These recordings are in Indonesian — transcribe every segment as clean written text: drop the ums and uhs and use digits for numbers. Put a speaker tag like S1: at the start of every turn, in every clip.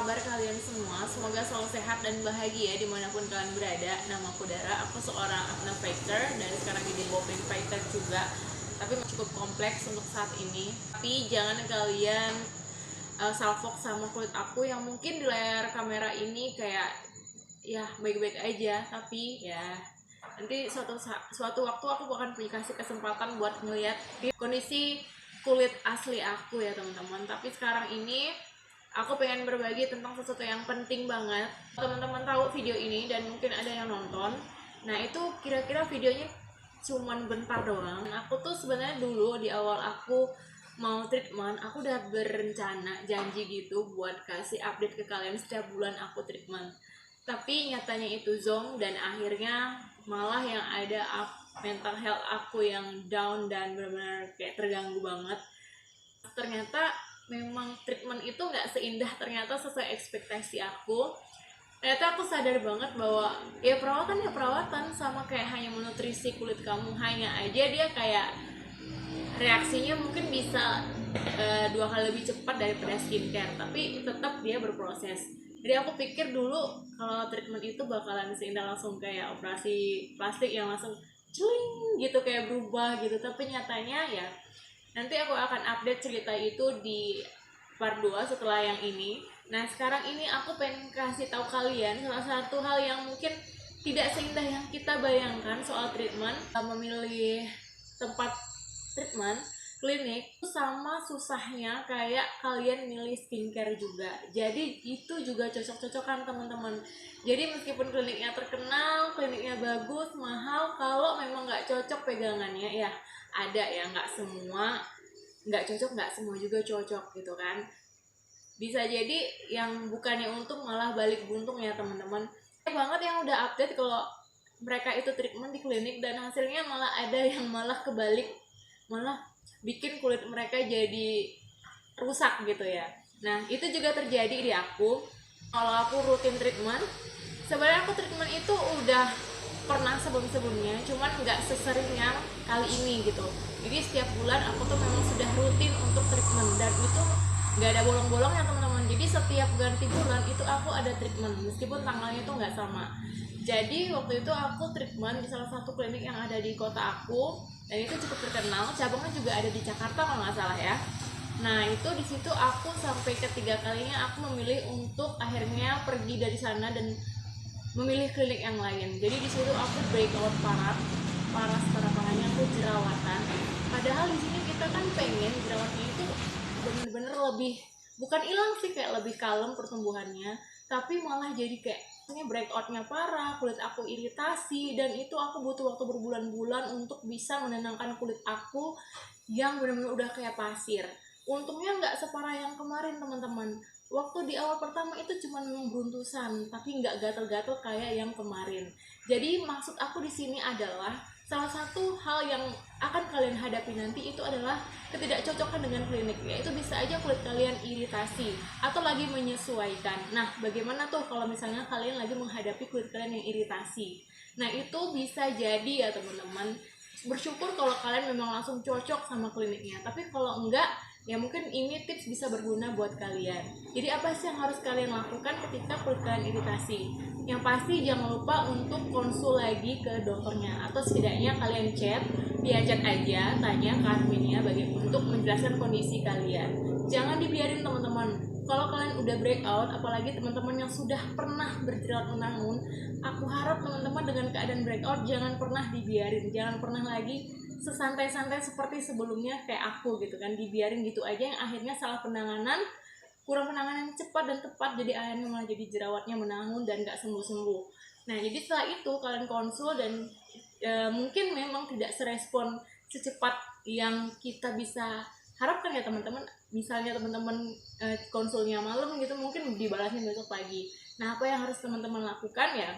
S1: kabar kalian semua? Semoga selalu sehat dan bahagia dimanapun kalian berada. Nama aku Dara, aku seorang acne fighter dan sekarang jadi bopeng fighter juga. Tapi cukup kompleks untuk saat ini. Tapi jangan kalian salfok sama kulit aku yang mungkin di layar kamera ini kayak ya baik-baik aja. Tapi ya nanti suatu waktu aku akan kasih kesempatan buat ngeliat kondisi kulit asli aku ya teman-teman. Tapi sekarang ini aku pengen berbagi tentang sesuatu yang penting banget. Teman-teman tahu video ini dan mungkin ada yang nonton. Nah itu kira-kira videonya cuman bentar doang. Aku tuh sebenarnya dulu di awal aku mau treatment, aku udah berencana janji gitu buat kasih update ke kalian setiap bulan aku treatment. Tapi nyatanya itu zonk dan akhirnya malah yang ada mental health aku yang down dan benar-benar kayak terganggu banget. Ternyata memang treatment itu nggak seindah ternyata sesuai ekspektasi aku. Ternyata aku sadar banget bahwa ya perawatan sama kayak hanya menutrisi kulit kamu, hanya aja dia kayak reaksinya mungkin bisa 2 kali lebih cepat daripada skincare, tapi tetap dia berproses. Jadi aku pikir dulu kalau treatment itu bakalan seindah langsung kayak operasi plastik yang langsung cuing gitu kayak berubah gitu, tapi nyatanya ya nanti aku akan update cerita itu di part 2 setelah yang ini. Nah sekarang ini aku pengen kasih tahu kalian salah satu hal yang mungkin tidak seindah yang kita bayangkan soal treatment. Memilih tempat treatment klinik sama susahnya kayak kalian milih skincare juga. Jadi itu juga cocok-cocokan teman-teman. Jadi meskipun kliniknya terkenal, kliniknya bagus, mahal, kalau memang nggak cocok pegangannya ya ada ya, nggak semua nggak cocok, nggak semua juga cocok gitu kan. Bisa jadi yang bukannya untung malah balik buntung ya teman-teman. Banget yang udah update kalau mereka itu treatment di klinik dan hasilnya malah ada yang malah kebalik, malah bikin kulit mereka jadi rusak gitu ya. Nah itu juga terjadi di aku. Kalau aku rutin treatment, sebenarnya aku treatment itu udah pernah sebelumnya, cuman nggak sesering yang kali ini gitu. Jadi setiap bulan aku tuh memang sudah rutin untuk treatment dan itu nggak ada bolong-bolongnya teman-teman. Jadi setiap ganti bulan itu aku ada treatment meskipun tanggalnya itu nggak sama. Jadi waktu itu aku treatment di salah satu klinik yang ada di kota aku dan itu cukup terkenal, cabangnya juga ada di Jakarta kalau nggak salah ya. Nah itu di situ aku sampai ketiga kalinya aku memilih untuk akhirnya pergi dari sana dan memilih klinik yang lain. Jadi di situ aku breakout paras parahnya aku jerawatan. Padahal di sini kita kan pengen jerawatnya itu bener-bener lebih, bukan hilang sih, kayak lebih kalem pertumbuhannya, tapi malah jadi kayak breakoutnya parah, kulit aku iritasi, dan itu aku butuh waktu berbulan-bulan untuk bisa menenangkan kulit aku yang benar-benar udah kayak pasir. Untungnya nggak separah yang kemarin teman-teman. Waktu di awal pertama itu cuma beruntusan, tapi nggak gatel-gatel kayak yang kemarin. Jadi maksud aku di sini adalah salah satu hal yang akan kalian hadapi nanti itu adalah ketidakcocokan dengan klinik. Yaitu bisa aja kulit kalian iritasi atau lagi menyesuaikan. Nah, bagaimana tuh kalau misalnya kalian lagi menghadapi kulit kalian yang iritasi? Nah, itu bisa jadi ya teman-teman. Bersyukur kalau kalian memang langsung cocok sama kliniknya. Tapi kalau enggak, ya mungkin ini tips bisa berguna buat kalian. Jadi apa sih yang harus kalian lakukan ketika kulit kalian iritasi? Yang pasti jangan lupa untuk konsul lagi ke dokternya, atau setidaknya kalian via chat aja, tanya ke adminnya untuk menjelaskan kondisi kalian. Jangan dibiarin teman-teman. Kalau kalian udah breakout, apalagi teman-teman yang sudah pernah berjerawat menahun, aku harap teman-teman dengan keadaan breakout jangan pernah dibiarin, jangan pernah lagi sesantai-santai seperti sebelumnya kayak aku gitu kan, dibiarin gitu aja yang akhirnya salah penanganan, kurang penanganan cepat dan tepat, jadi akhirnya malah jadi jerawatnya menahun dan gak sembuh-sembuh. Nah jadi setelah itu kalian konsul dan mungkin memang tidak serespon secepat yang kita bisa harapkan ya teman-teman. Misalnya teman-teman konsulnya malam gitu, mungkin dibalasnya besok pagi. Nah apa yang harus teman-teman lakukan ya,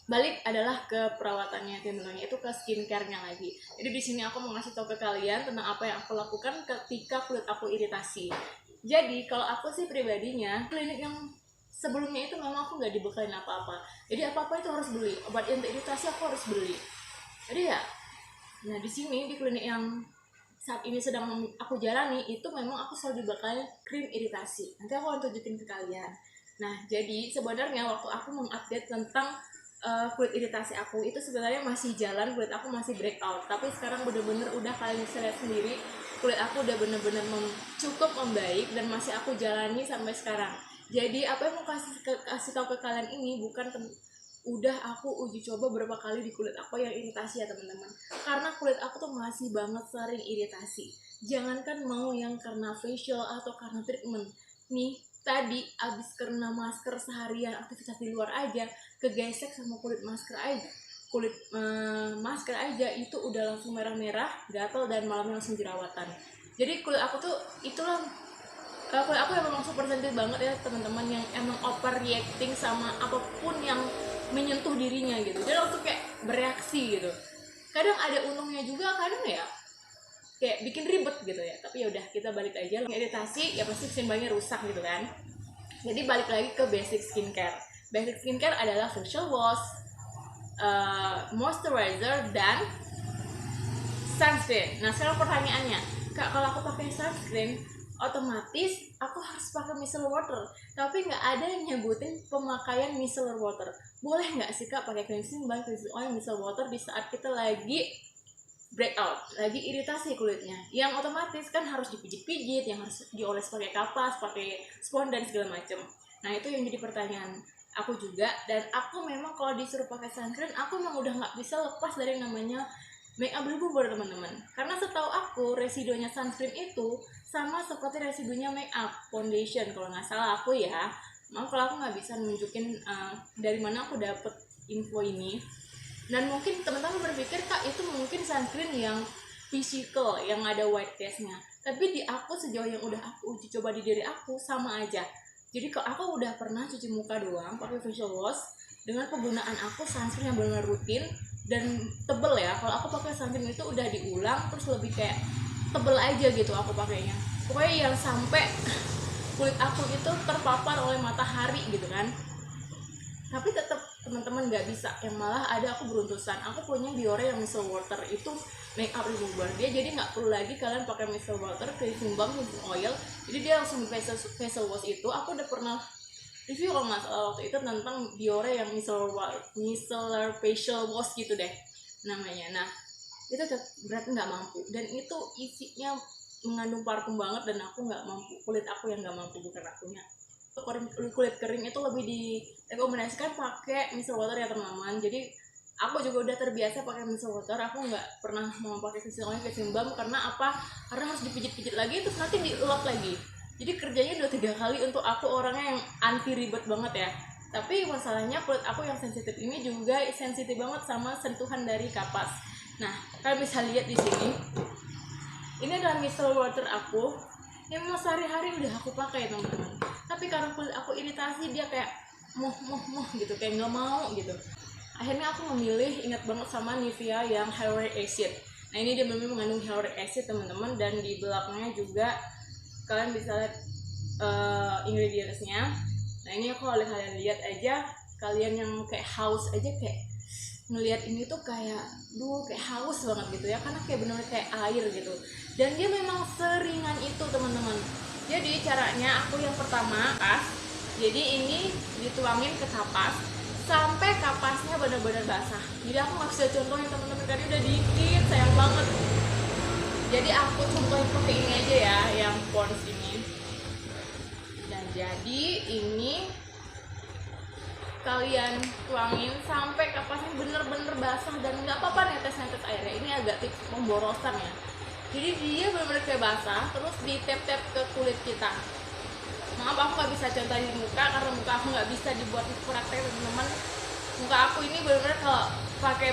S1: balik adalah ke perawatannya, yaitu ke skincare-nya lagi. Jadi di sini aku mau ngasih tahu ke kalian tentang apa yang aku lakukan ketika kulit aku iritasi. Jadi kalau aku sih pribadinya, klinik yang sebelumnya itu memang aku nggak dibekalin apa-apa. Jadi apa-apa itu harus beli. Obat anti iritasi aku harus beli. Jadi ya, nah di sini di klinik yang saat ini sedang aku jalani itu memang aku selalu dibekali krim iritasi. Nanti aku akan tunjukin ke kalian. Nah, jadi sebenarnya waktu aku mengupdate tentang kulit iritasi aku itu sebenarnya masih jalan, kulit aku masih breakout. Tapi sekarang bener-bener udah kalian bisa lihat sendiri, kulit aku udah bener-bener cukup membaik dan masih aku jalani sampai sekarang. Jadi apa yang mau kasih tahu ke kalian ini bukan udah aku uji coba berapa kali di kulit aku yang iritasi ya teman-teman. Karena kulit aku tuh masih banget sering iritasi. Jangankan mau yang karena facial atau karena treatment. Nih, tadi abis kena masker seharian aktivitas di luar aja, kegesek sama kulit masker aja itu udah langsung merah-merah, gatal, dan malamnya langsung jerawatan. Jadi kulit aku tuh itulah kulit aku yang memang super sensitif banget ya teman-teman, yang emang overreacting sama apapun yang menyentuh dirinya gitu. Jadi langsung kayak bereaksi gitu. Kadang ada untungnya juga, kadang ya kayak bikin ribet gitu ya. Tapi ya udah, kita balik aja. Iritasi ya pasti skin-nya rusak gitu kan. Jadi balik lagi ke basic skincare. Basic skincare adalah facial wash, moisturizer, dan sunscreen. Nah sekarang pertanyaannya, Kak, kalau aku pakai sunscreen otomatis aku harus pakai micellar water, tapi nggak ada yang nyebutin pemakaian micellar water. Boleh nggak sih Kak pakai cleansing balm, cleansing oil, micellar water di saat kita lagi breakout, lagi iritasi kulitnya, yang otomatis kan harus dipijit-pijit, yang harus dioles pakai kapas, pakai spons dan segala macem. Nah itu yang jadi pertanyaan aku juga. Dan aku memang kalau disuruh pakai sunscreen, aku memang udah nggak bisa lepas dari namanya makeup remover teman-teman. Karena setahu aku residunya sunscreen itu sama seperti residunya makeup foundation kalau nggak salah aku ya. Maaf kalau aku nggak bisa nunjukin dari mana aku dapet info ini. Dan mungkin teman-teman berpikir, Kak, itu mungkin sunscreen yang physical, yang ada white cast-nya. Tapi di aku, sejauh yang udah aku uji coba di diri aku, sama aja. Jadi kalau aku udah pernah cuci muka doang pakai facial wash, dengan penggunaan aku sunscreen yang benar-benar rutin dan tebel ya. Kalau aku pakai sunscreen itu udah diulang, terus lebih kayak tebel aja gitu aku pakainya. Pokoknya yang sampai kulit aku itu terpapar oleh matahari gitu kan. Tapi tetap teman-teman nggak bisa, yang malah ada aku beruntusan. Aku punya Biore yang micellar water, itu makeup remover dia, jadi nggak perlu lagi kalian pakai micellar water, cleansing balm, cleansing oil, jadi dia langsung facial wash. Itu aku udah pernah review kalau nggak salah waktu itu tentang Biore yang micellar facial wash gitu deh namanya. Nah itu berarti nggak mampu, dan itu isinya mengandung parfum banget, dan aku nggak mampu, kulit aku yang nggak mampu, bukan akunya. Kulit kering itu lebih direkomendasikan pakai micellar water ya teman-teman. Jadi aku juga udah terbiasa pakai micellar water, aku nggak pernah mau pakai cleansing oil, cleansing balm. Karena apa? Karena harus dipijit-pijit lagi, terus nanti dielap lagi. Jadi kerjanya udah 3 kali untuk aku orangnya yang anti ribet banget ya. Tapi masalahnya kulit aku yang sensitif ini juga sensitif banget sama sentuhan dari kapas. Nah kalian bisa lihat di sini, ini adalah micellar water aku yang mau sehari-hari udah aku pakai teman-teman. Tapi karena kulit aku iritasi, dia kayak muh gitu, kayak nggak mau gitu. Akhirnya aku memilih, ingat banget sama Nivea yang hyaluronic acid. Nah ini dia memang mengandung hyaluronic acid teman-teman, dan di belakangnya juga kalian bisa lihat ingredientsnya. Nah ini kalau kalian lihat aja, kalian yang kayak haus aja kayak ngelihat ini tuh kayak kayak haus banget gitu ya, karena kayak bener-bener kayak air gitu. Dan dia memang seringan itu teman-teman. Jadi caranya aku yang pertama jadi ini dituangin ke kapas sampai kapasnya benar-benar basah. Jadi aku nggak bisa contohin teman-teman, tadi udah dikit, sayang banget. Jadi aku contohin pakai ini aja ya, yang Pond's ini. Dan jadi ini kalian tuangin sampai kapasnya bener-bener basah, dan nggak apa-apa netes-netes airnya. Ini agak tips pemborosan ya. Jadi dia bener-bener kayak basah, terus ditap-tap ke kulit kita. Maaf aku nggak bisa contohin di muka, karena muka aku nggak bisa dibuat praktek teman-teman. Muka aku ini bener-bener kalau pakai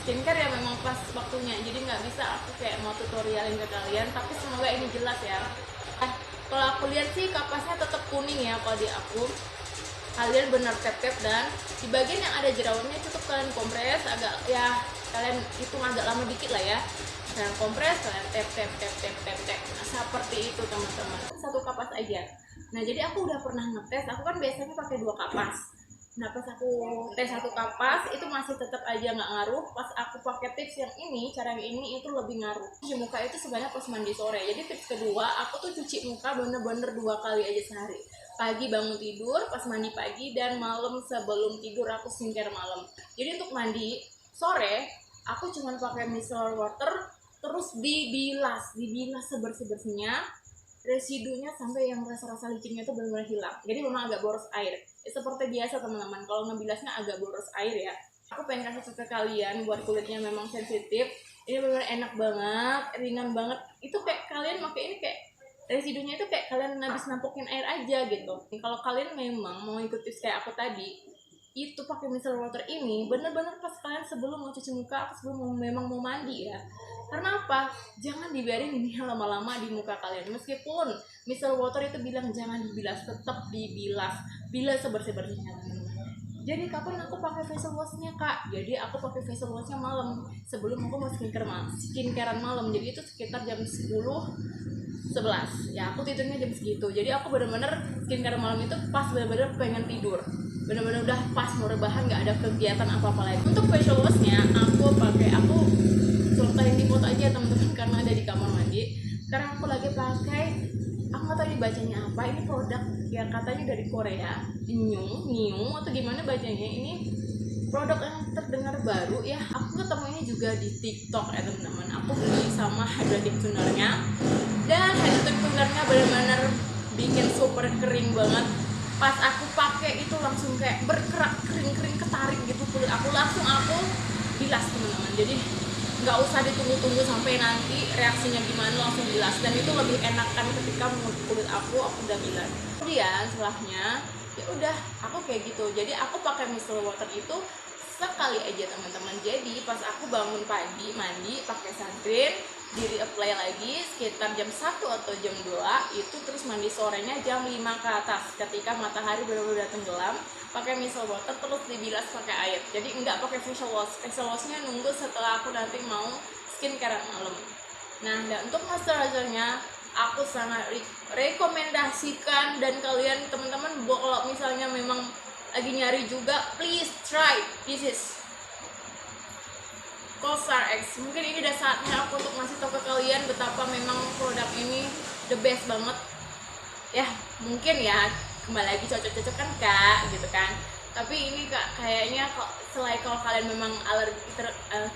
S1: skincare ya memang pas waktunya, jadi nggak bisa aku kayak mau tutorialin ke kalian. Tapi semoga ini jelas ya. Kalau aku lihat sih kapasnya tetap kuning ya kalau di aku. Kalian benar tap-tap, dan di bagian yang ada jerawatnya cukup kalian kompres agak ya, kalian hitung agak lama dikit lah ya. Kalian kompres, kalian tap. Nah, seperti itu teman-teman. Satu kapas aja. Nah jadi aku udah pernah ngetes, aku kan biasanya pakai 2 kapas. Nah pas aku tes satu kapas itu masih tetap aja nggak ngaruh. Pas aku pakai tips yang ini, cara yang ini itu lebih ngaruh. Cuci muka itu sebenarnya pas mandi sore. Jadi tips kedua, aku tuh cuci muka bener-bener 2 kali aja sehari. Pagi bangun tidur, pas mandi pagi, dan malam sebelum tidur aku skincare malam. Jadi untuk mandi sore, aku cuma pakai micellar water, terus dibilas sebersih-bersihnya, residunya sampai yang rasa-rasa licinnya itu benar-benar hilang. Jadi memang agak boros air. Seperti biasa teman-teman, kalau ngebilasnya agak boros air ya. Aku pengen kasih ke kalian buat kulitnya memang sensitif. Ini benar-benar enak banget, ringan banget. Itu kayak kalian pakai ini kayak residunya itu kayak kalian habis nampokin air aja gitu. Kalau kalian memang mau ikut tips kayak aku tadi, itu pakai micellar water ini bener-bener pas kalian sebelum mau cuci muka atau sebelum memang mau mandi ya. Karena apa? Jangan dibiarin ini lama-lama di muka kalian. Meskipun micellar water itu bilang jangan dibilas, tetap dibilas, bilas sebersih-bersihnya. Jadi kapan aku pakai facial washnya kak? Jadi aku pakai facial washnya malam sebelum aku mau skincarean malam. Jadi itu sekitar jam 10-11 ya, aku tidurnya jam segitu. Jadi aku bener-bener skincare malam itu pas bener-bener pengen tidur, bener-bener udah pas mau rebahan, nggak ada kegiatan apa-apa lagi. Untuk facial washnya aku contohin di foto aja teman-teman karena ada di kamar mandi. Sekarang aku lagi pakai, aku nggak tahu ini bacanya apa, ini produk yang katanya dari Korea, New atau gimana bacanya. Ini produk yang terdengar baru ya, aku ketemu ini juga di TikTok ya teman-teman. Aku beli sama hydrating tonernya, dan hydrating tonernya benar-benar bikin super kering banget. Pas aku pakai itu langsung kayak bergerak, kering ketarik gitu kulit aku, langsung aku bilas teman-teman. Jadi nggak usah ditunggu-tunggu sampai nanti reaksinya gimana, langsung bilas. Dan itu lebih enakan ketika kulit aku udah bilas. Kemudian setelahnya ya udah aku kayak gitu. Jadi aku pakai micellar water itu sekali aja teman-teman. Jadi pas aku bangun pagi mandi pakai sunscreen, di apply lagi sekitar jam 1 atau jam 2 itu, terus mandi sorenya jam 5 ke atas ketika matahari benar-benar tenggelam, pakai micellar water terus dibilas pakai air. Jadi enggak pakai facial washnya nunggu setelah aku nanti mau skincare malam. Nah, dan untuk moisturizernya aku sangat rekomendasikan, dan kalian teman-teman kalau misalnya memang lagi nyari juga, please try this is Cosar X. Mungkin ini udah saatnya aku untuk ngasih tau ke kalian betapa memang produk ini the best banget ya. Mungkin ya kembali lagi cocok-cocok kan kak gitu kan, tapi ini kak kayaknya selain kalau kalian memang alergi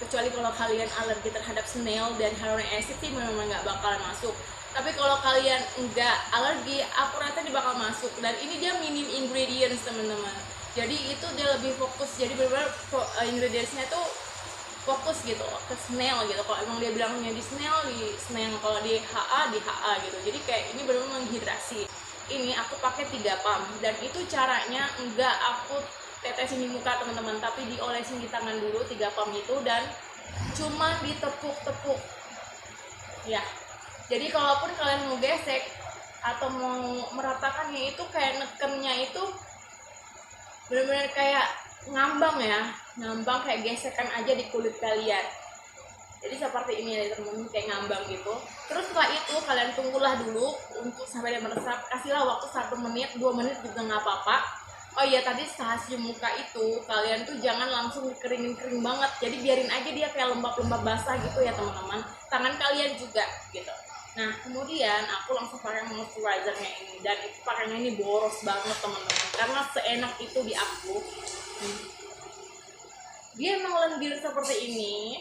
S1: kecuali kalau kalian alergi terhadap snail dan hyaluronic acid sih memang nggak bakalan masuk. Tapi kalau kalian enggak alergi, aku rasa dia bakal masuk. Dan ini dia minim ingredients teman-teman, jadi itu dia lebih fokus. Jadi benar-benar ingredientsnya tuh fokus gitu ke snail gitu. Kalau emang dia bilangnya di snail, kalau di HA gitu. Jadi kayak ini benar-benar menghidrasi. Ini aku pakai 3 pump, dan itu caranya enggak aku tetesin di muka teman-teman, tapi diolesin di tangan dulu 3 pump itu, dan cuma ditepuk-tepuk ya. Jadi kalaupun kalian mau gesek atau mau meratakannya itu kayak nekennya itu benar-benar kayak ngambang ya, ngambang kayak gesekan aja di kulit kalian. Jadi seperti ini ya teman-teman, kayak ngambang gitu. Terus setelah itu kalian tunggulah dulu untuk sampai dia meresap. Kasihlah waktu 1 menit, 2 menit juga nggak apa-apa. Oh iya, tadi saat cuci muka itu kalian tuh jangan langsung dikeringin banget. Jadi biarin aja dia kayak lembab-lembab basah gitu ya teman-teman. Tangan kalian juga gitu. Nah kemudian aku langsung pakai moisturizernya ini, dan itu pakainya ini boros banget teman-teman, karena seenak itu di aku. Dia emang lendir seperti ini,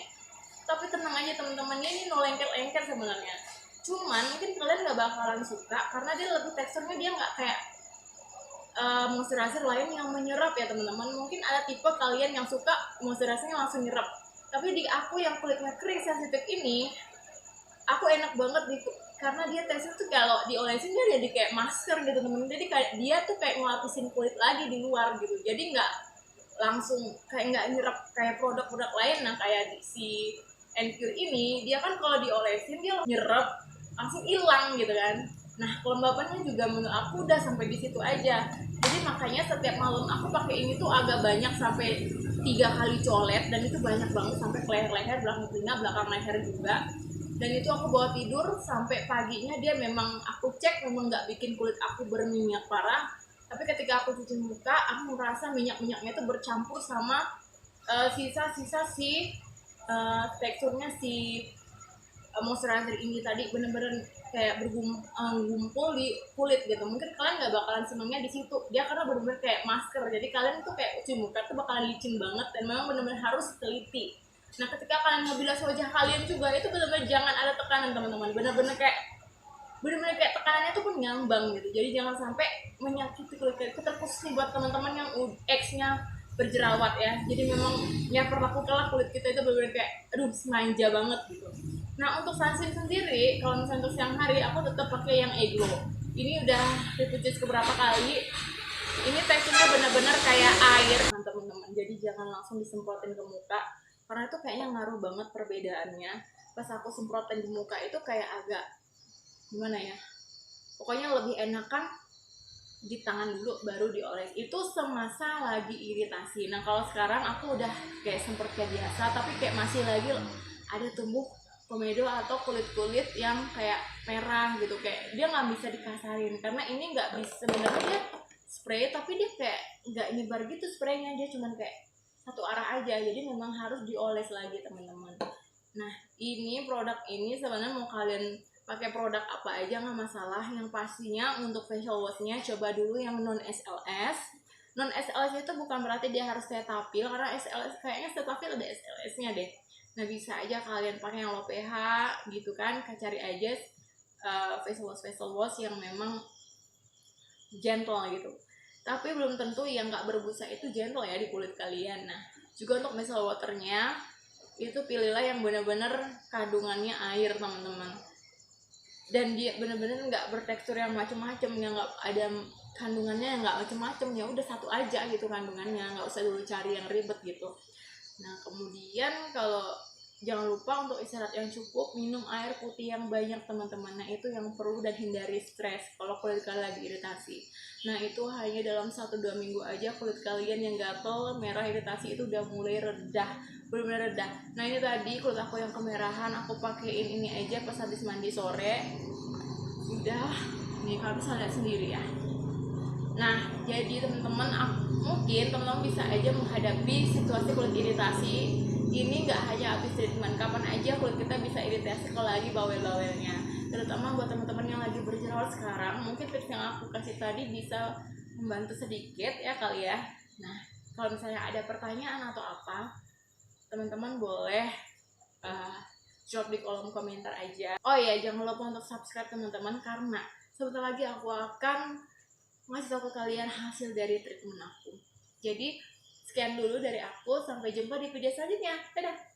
S1: tapi tenang aja teman-teman, ini no lengket-lengket sebenarnya. Cuman mungkin kalian nggak bakalan suka karena dia lebih teksturnya dia nggak kayak moisturizer lain yang menyerap ya teman-teman. Mungkin ada tipe kalian yang suka moisturizernya langsung nyerap, tapi di aku yang kulitnya kering sensitif ini, aku enak banget karena dia tekstur tuh kalau diolesin dia jadi kayak masker gitu temen. Jadi kayak dia tuh kayak ngelapisin kulit lagi di luar gitu. Jadi nggak langsung kayak nggak nyerap kayak produk-produk lain. Nah kayak si Encure ini dia kan kalau diolesin dia nyerap langsung hilang gitu kan. Nah kelembabannya juga menurut aku udah sampai di situ aja. Jadi makanya setiap malam aku pakai ini tuh agak banyak, sampai 3 kali colet, dan itu banyak banget sampai ke leher-leher, belakang telinga, belakang leher juga. Dan itu aku bawa tidur sampai paginya. Dia memang aku cek memang nggak bikin kulit aku berminyak parah, Tapi ketika aku cuci muka, aku merasa minyak-minyaknya itu bercampur sama sisa-sisa si teksturnya si moisturizer ini tadi, bener-bener kayak bergumpul di kulit gitu. Mungkin kalian nggak bakalan senengnya di situ dia, karena bener-bener kayak masker, jadi kalian tuh kayak cuci muka tuh bakalan licin banget dan memang bener-bener harus teliti. Nah ketika kalian ngebilas wajah kalian juga, itu bener-bener jangan ada tekanan teman-teman, bener-bener kayak tekanannya tuh pun ngambang gitu. Jadi jangan sampai menyakiti kulit kalian. Itu terkhusus nih buat teman-teman yang X-nya berjerawat ya. Jadi memang ya perlakukanlah kulit kita itu bener-bener kayak aduh manja banget gitu. Nah untuk sunscreen sendiri, kalau misalnya untuk siang hari aku tetap pakai yang Eglo. Ini udah dipucus beberapa kali. Ini teksturnya benar-benar kayak air teman-teman. Jadi jangan langsung disemprotin ke muka, karena itu kayaknya ngaruh banget perbedaannya. Pas aku semprotin di muka itu kayak agak gimana ya, pokoknya lebih enakan di tangan dulu baru dioles. Itu semasa lagi iritasi. Nah kalau sekarang aku udah kayak seperti biasa, tapi kayak masih lagi ada tumbuh komedo atau kulit-kulit yang kayak merah gitu, kayak dia nggak bisa dikasarin karena ini nggak bisa, sebenarnya dia spray tapi dia kayak nggak nyebar gitu spraynya, dia cuman kayak satu arah aja, jadi memang harus dioles lagi teman-teman. Nah ini produk ini sebenarnya mau kalian pakai produk apa aja nggak masalah, yang pastinya untuk facial washnya coba dulu yang non SLS. Non SLS itu bukan berarti dia harus Cetaphil, karena SLS kayaknya Cetaphil ada SLS-nya deh. Nah bisa aja kalian pakai yang low pH gitu kan, cari aja facial wash yang memang gentle gitu. Tapi belum tentu yang nggak berbusa itu gentle ya di kulit kalian. Nah juga untuk micellar waternya itu pilihlah yang benar-benar kandungannya air teman-teman, dan dia bener-bener nggak bertekstur yang macem-macem, yang nggak ada kandungannya yang nggak macem-macem, ya udah satu aja gitu kandungannya, nggak usah dulu cari yang ribet gitu. Nah kemudian kalau jangan lupa untuk istirahat yang cukup, minum air putih yang banyak teman-teman. Nah itu yang perlu, dan hindari stres kalau kulit kalian lagi iritasi. Nah itu hanya dalam 1-2 minggu aja kulit kalian yang gatel, merah, iritasi itu udah mulai redah, benar-benar redah. Nah ini tadi kulit aku yang kemerahan, aku pakein ini aja pas habis mandi sore, udah nih kalian bisa lihat sendiri ya. Nah jadi teman-teman, mungkin teman-teman bisa aja menghadapi situasi kulit iritasi ini nggak hanya habis treatment, kapan aja kulit kita bisa iritasi kalau lagi bawel-bawelnya. Terutama buat teman-teman yang lagi berjerawat sekarang, mungkin tips yang aku kasih tadi bisa membantu sedikit ya kali ya. Nah kalau misalnya ada pertanyaan atau apa, teman-teman boleh drop di kolom komentar aja. Oh ya jangan lupa untuk subscribe teman-teman, karena sebentar lagi aku akan ngasih tahu ke kalian hasil dari treatment aku. Jadi sekian dulu dari aku, sampai jumpa di video selanjutnya. Dadah!